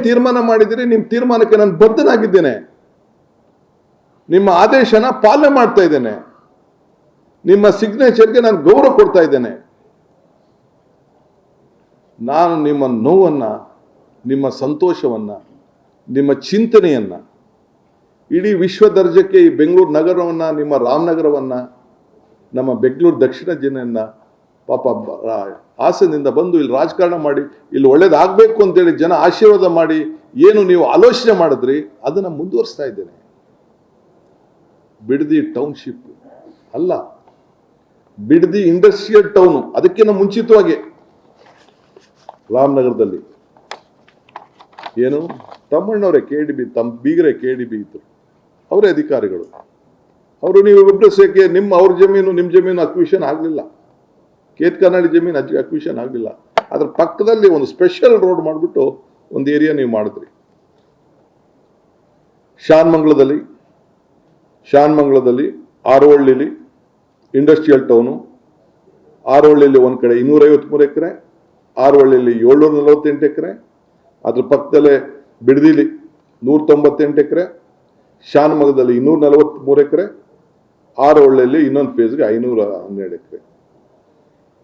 ತೀರ್ಮಾನ ಮಾಡಿದಿರಿ, ನಿಮ್ಮ ತೀರ್ಮಾನಕ್ಕೆ ನಾನು ಬದ್ಧನಾಗಿದ್ದೇನೆ, ನಿಮ್ಮ ಆದೇಶನ ಪಾಲನೆ ಮಾಡ್ತಾ ಇದ್ದೇನೆ, ನಿಮ್ಮ ಸಿಗ್ನೇಚರ್ಗೆ ನಾನು ಗೌರವ ಕೊಡ್ತಾ ಇದ್ದೇನೆ. ನಾನು ನಿಮ್ಮ ನೋವನ್ನ, ನಿಮ್ಮ ಸಂತೋಷವನ್ನ, ನಿಮ್ಮ ಚಿಂತನೆಯನ್ನ ಇಡೀ ವಿಶ್ವ ದರ್ಜಕ್ಕೆ ಈ ಬೆಂಗಳೂರು ನಗರವನ್ನ, ನಿಮ್ಮ ರಾಮನಗರವನ್ನ, ನಮ್ಮ ಬೆಂಗಳೂರು ದಕ್ಷಿಣ ಜಿಲ್ಲೆಯನ್ನ ಪಾಪ ಹಾಸನದಿಂದ ಬಂದು ಇಲ್ಲಿ ರಾಜಕಾರಣ ಮಾಡಿ ಇಲ್ಲಿ ಒಳ್ಳೇದಾಗಬೇಕು ಅಂತೇಳಿ ಜನ ಆಶೀರ್ವಾದ ಮಾಡಿ ಏನು ನೀವು ಆಲೋಚನೆ ಮಾಡಿದ್ರಿ ಅದನ್ನು ಮುಂದುವರಿಸ್ತಾ ಇದ್ದೇನೆ. ಬಿಡದಿ ಟೌನ್ಶಿಪ್ ಅಲ್ಲ, ಬಿಡದಿ ಇಂಡಸ್ಟ್ರಿಯಲ್ ಟೌನು. ಅದಕ್ಕಿಂತ ಮುಂಚಿತವಾಗಿ ರಾಮನಗರದಲ್ಲಿ ಏನು ತಮ್ಮಣ್ಣವರೇ KDB, ತಮ್ಮ ಬೀಗರೆ KDB ಇದ್ರು, ಅವರೇ ಅಧಿಕಾರಿಗಳು. ಅವರು ನೀವು ಇಬ್ಬರು ಸೇಕೆ ಅವ್ರ ಜಮೀನು ನಿಮ್ಮ ಜಮೀನು ಅಕ್ವಿಷನ್ ಆಗಲಿಲ್ಲ, ಕೇತ್ಕರ್ನಾಳಿ ಜಮೀನು ಅಕ್ವಿಷನ್ ಆಗಲಿಲ್ಲ. ಅದ್ರ ಪಕ್ಕದಲ್ಲಿ ಒಂದು ಸ್ಪೆಷಲ್ ರೋಡ್ ಮಾಡಿಬಿಟ್ಟು ಒಂದು ಏರಿಯಾ ನೀವು ಮಾಡಿದ್ರಿ. ಶಾನ್ಮಂಗ್ಲದಲ್ಲಿ ಆರೋಹಳ್ಳಿಲಿ ಇಂಡಸ್ಟ್ರಿಯಲ್ ಟೌನು, ಆರೋಹಳ್ಳಿಲಿ ಒಂದು ಕಡೆ 253 ಎಕರೆ, ಆರೋಹಳ್ಳಿಲಿ 748 ಎಕರೆ, ಅದ್ರ ಪಕ್ಕದಲ್ಲೇ ಬಿಡದಿಲಿ 198 ಎಕರೆ, ಶಾನ್ಮಂಗಲದಲ್ಲಿ 243 ಎಕರೆ, ಆರೋಹಳ್ಳಿಯಲ್ಲಿ ಇನ್ನೊಂದು ಫೇಸ್ಗೆ 512 ಎಕರೆ.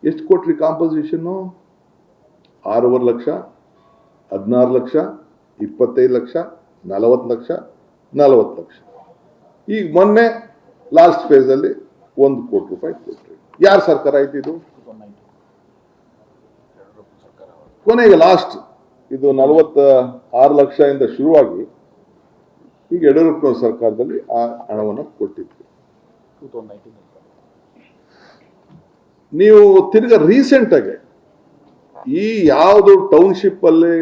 ಎಷ್ಟು ಕೊಟ್ರಿ ಕಾಂಪೋಸಿಷನ್ನು? 6.5 ಲಕ್ಷ, 16 ಲಕ್ಷ, 25 ಲಕ್ಷ, 40 ಲಕ್ಷ, 40 ಲಕ್ಷ. ಈಗ ಮೊನ್ನೆ ಲಾಸ್ಟ್ ಫೇಸಲ್ಲಿ 1 ಕೋಟಿ ರೂಪಾಯಿ ಕೊಟ್ರಿ. ಯಾರ ಸರ್ಕಾರ ಆಯ್ತು ಇದು? ಕೊನೆಗೆ ಲಾಸ್ಟ್ ಇದು 46 ಲಕ್ಷ ಇಂದ ಶುರುವಾಗಿ ಈಗ ಯಡಿಯೂರಪ್ಪನವರ ಸರ್ಕಾರದಲ್ಲಿ ಆ ಹಣವನ್ನು ಕೊಟ್ಟಿದ್ವಿ. ನೀವು ತಿರ್ಗಾ ರೀಸೆಂಟ್ ಆಗಿ ಈ ಯಾವುದು ಟೌನ್ಶಿಪ್ ಅಲ್ಲಿ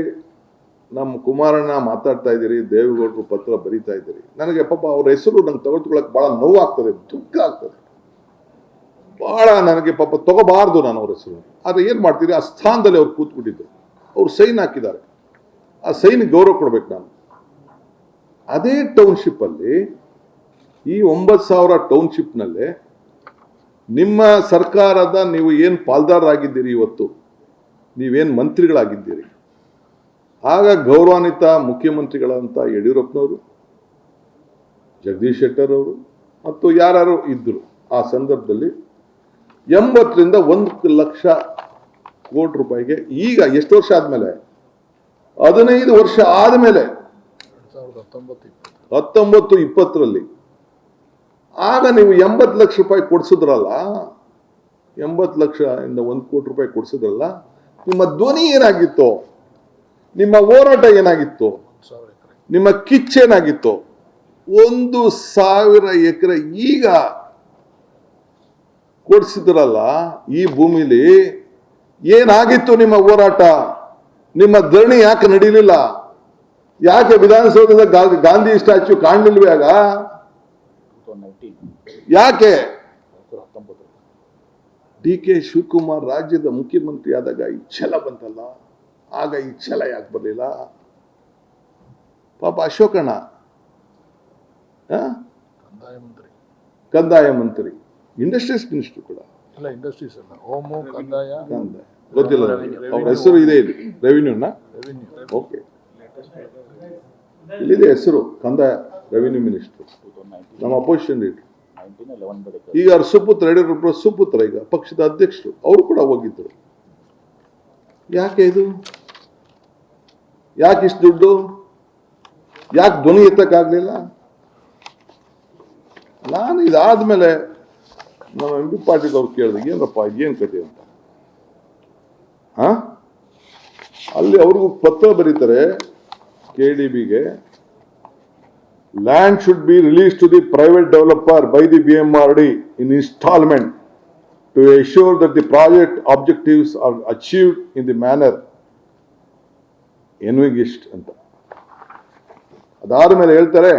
ನಮ್ಮ ಕುಮಾರಣ್ಣ ಮಾತಾಡ್ತಾ ಇದ್ದೀರಿ, ದೇವೇಗೌಡರು ಪತ್ರ ಬರೀತಾ ಇದ್ದೀರಿ, ನನಗೆ ಪಾಪ ಅವ್ರ ಹೆಸರು ನಂಗೆ ತೆಗೆದುಕೊಳ್ಳಕ್ಕೆ ಬಹಳ ನೋವಾಗ್ತದೆ, ದುಃಖ ಆಗ್ತದೆ ಬಹಳ. ನನಗೆ ಪಾಪ ತಗೋಬಾರ್ದು ನಾನು ಅವ್ರ ಹೆಸರು. ಆದ್ರೆ ಏನ್ ಮಾಡ್ತೀರಿ, ಆ ಸ್ಥಾನದಲ್ಲಿ ಅವ್ರು ಕೂತ್ಬಿಟ್ಟಿದ್ರು, ಅವ್ರು ಸೈನ್ ಹಾಕಿದ್ದಾರೆ, ಆ ಸೈನ್ ಗೌರವ ಕೊಡ್ಬೇಕು ನಾನು. ಅದೇ ಟೌನ್ಶಿಪ್ ಅಲ್ಲಿ ಈ 9,000 ಟೌನ್ಶಿಪ್ ನಲ್ಲಿ ನಿಮ್ಮ ಸರ್ಕಾರದ ನೀವು ಏನ್ ಪಾಲ್ದಾರರಾಗಿದ್ದೀರಿ, ಇವತ್ತು ನೀವೇನ್ ಮಂತ್ರಿಗಳಾಗಿದ್ದೀರಿ, ಆಗ ಗೌರವಾನ್ವಿತ ಮುಖ್ಯಮಂತ್ರಿಗಳಂತ ಯಡಿಯೂರಪ್ಪನವರು, ಜಗದೀಶ್ ಶೆಟ್ಟರ್ ಅವರು ಮತ್ತು ಯಾರು ಇದ್ರು ಆ ಸಂದರ್ಭದಲ್ಲಿ 80ರಿಂದ 1 ಲಕ್ಷ ಕೋಟಿ ರೂಪಾಯಿಗೆ ಈಗ ಎಷ್ಟು ವರ್ಷ ಆದ್ಮೇಲೆ, 15 ವರ್ಷ ಆದ್ಮೇಲೆ 19-20ರಲ್ಲಿ ಆಗ ನೀವು 80 ಲಕ್ಷ ರೂಪಾಯಿ ಕೊಡ್ಸಿದ್ರಲ್ಲ, 80 ಲಕ್ಷ ಇಂದ 1 ಕೋಟಿ ರೂಪಾಯಿ ಕೊಡ್ಸಿದ್ರಲ್ಲ, ನಿಮ್ಮ ಧ್ವನಿ ಏನಾಗಿತ್ತು, ನಿಮ್ಮ ಹೋರಾಟ ಏನಾಗಿತ್ತು, ನಿಮ್ಮ ಕಿಚ್ಚೇನಾಗಿತ್ತು? 1,000 ಎಕರೆ ಈಗ ಕೊಡ್ಸಿದ್ರಲ್ಲ, ಈ ಭೂಮಿಲಿ ಏನಾಗಿತ್ತು ನಿಮ್ಮ ಹೋರಾಟ? ನಿಮ್ಮ ಧರಣಿ ಯಾಕೆ ನಡೀಲಿಲ್ಲ? ಯಾಕೆ ವಿಧಾನಸೌಧದ ಗಾಂಧಿ ಸ್ಟ್ಯಾಚ್ಯೂ ಕಾಣಲಿಲ್ವೇ ಆಗ? ಯಾಕೆ? DK ಶಿವಕುಮಾರ್ ರಾಜ್ಯದ ಮುಖ್ಯಮಂತ್ರಿ ಆದಾಗ ಈ ಛಲ ಬಂತಲ್ಲ, ಆಗ ಈ ಛಲ ಯಾಕೆ ಬರಲಿಲ್ಲ? ಪಾಪ ಅಶೋಕಣ್ಣ ಕಂದಾಯ ಮಂತ್ರಿ, ಇಂಡಸ್ಟ್ರೀಸ್ ಮಿನಿಸ್ಟರ್ ಕೂಡ ಗೊತ್ತಿಲ್ಲ, ಅವ್ರ ಹೆಸರು ಇದೆ ಇಲ್ಲಿ, ರೆವಿನ್ಯೂನ. ಓಕೆ, ಇಲ್ಲಿದೆ ಹೆಸರು, ಕಂದಾಯ ರೆವಿನ್ಯೂ ಮಿನಿಸ್ಟರ್, ನಮ್ಮ ಅಪೋಸಿಷನ್ ಲೀಡರ್. ಈಗ ಅವ್ರ ಸುಪುತ್ರ, ಯಡಿಯೂರಪ್ಪ ಸುಪುತ್ರ ಈಗ ಪಕ್ಷದ ಅಧ್ಯಕ್ಷರು, ಅವರು ಕೂಡ ಹೋಗಿದ್ರು. ಯಾಕೆ ಇದು? ಯಾಕೆ ಇಷ್ಟು ದುಡ್ಡು? ಯಾಕೆ ಧ್ವನಿ ಎತ್ತಕ್ಕಾಗ್ಲಿಲ್ಲ? ನಾನು ಇದಾದ್ಮೇಲೆ ನಮ್ಮ MB ಪಾಟೀಲ್ ಅವ್ರು ಕೇಳಿದಾಗ ಏನಪ್ಪ ಏನ್ ಕತೆ ಅಂತ, ಅಲ್ಲಿ ಅವ್ರಿಗೂ ಪತ್ರ ಬರೀತಾರೆ KDBಗೆ, land should be released to the private developer by the BMRD in installment to ensure that the project objectives are achieved in the manner envisaged ಅಂತ. ಅದಾದ ಮೇಲೆ ಹೇಳ್ತಾರೆ,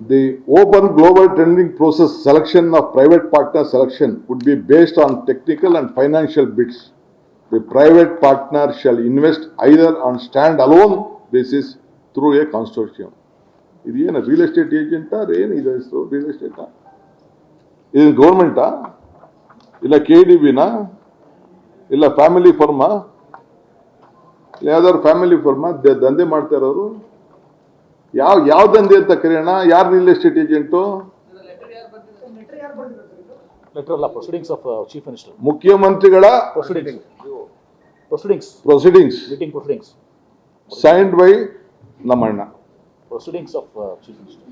the open global tendering process selection of private partner selection would be based on technical and financial bids. The private partner shall invest either on stand-alone basis through a consortium. ಇದೇನು real estate ಏಜೆಂಟಾ? ಏನು ಇದೆ ಹೆಸರು? Real ಎಸ್ಟೇಟಾ? ಇದು ಗೌರ್ಮೆಂಟಾ? ಇಲ್ಲ KDBನಾ? ಇಲ್ಲ family ಫರ್ಮಾ? ಯಾವ್ದಾದ್ರು family ಫರ್ಮ ದಂಧೆ ಮಾಡ್ತಾ ಇರೋರು? ಯಾವ ದಂಧೆ ಅಂತ ಕರೆಯೋಣ? ಯಾರು ರಿಯಲ್ ಎಸ್ಟೇಟ್ ಏಜೆಂಟು? ಲೆಟರ್ ಅಲ್ಲ, ಪ್ರೊಸೀಡಿಂಗ್ಸ್ ಆಫ್ ಚೀಫ್ ಮಿನಿಸ್ಟರ್. ಮುಖ್ಯಮಂತ್ರಿಗಳ proceedings meeting proceedings signed by ನಮ್ಮಣ್ಣ. Proceedings of chief minister.